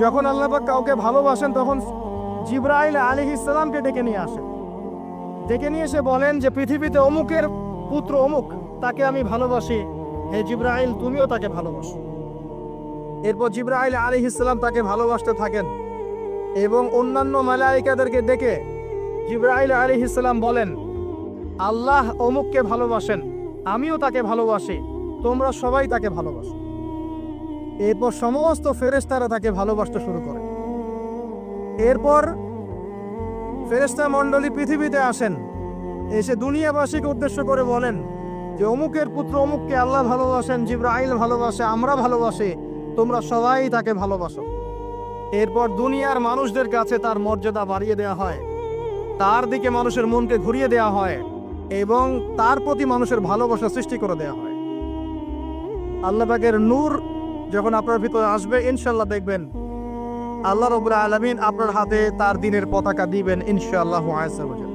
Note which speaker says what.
Speaker 1: যখন আল্লাহ পাক কাউকে ভালোবাসেন তখন জিবরাইল আলাইহিস সালামকে ডেকে নিয়ে আসেন। ডেকে নিয়ে এসে বলেন যে পৃথিবীতে অমুকের পুত্র অমুক, তাকে আমি ভালোবাসি, হে জিবরাইল তুমিও তাকে ভালোবাসো। এরপর জিবরাইল আলাইহিস সালাম তাকে ভালোবাসতে থাকেন এবং অন্যান্য মালায়েকাদেরকে ডেকে জিবরাইল আলাইহিস সালাম বলেন, আল্লাহ অমুককে ভালোবাসেন, আমিও তাকে ভালোবাসি, তোমরা সবাই তাকে ভালোবাসো। এরপর সমস্ত ফেরেশতারা তাকে ভালোবাসতে শুরু করে। এরপর ফেরেশতা মণ্ডলী পৃথিবীতে আসেন, এসে দুনিয়াবাসীকে উদ্দেশ্য করে বলেন যে অমুকের পুত্র অমুককে আল্লাহ ভালোবাসেন, জিবরাইল ভালোবাসে, আমরা ভালোবাসি, তোমরা সবাই তাকে ভালোবাসো। এরপর দুনিয়ার মানুষদের কাছে তার মর্যাদা বাড়িয়ে দেওয়া হয়, তার দিকে মানুষের মনকে ঘুরিয়ে দেওয়া হয় এবং তার প্রতি মানুষের ভালোবাসা সৃষ্টি করে দেওয়া হয়। আল্লাহ পাকের নূর যখন আপনার ভিতরে আসবে, ইনশাআল্লাহ দেখবেন আল্লাহ রাব্বুল আলামিন আপনার হাতে তার দ্বীনের পতাকা দিবেন ইনশাআল্লাহু আযজা ওয়া জাল্লা।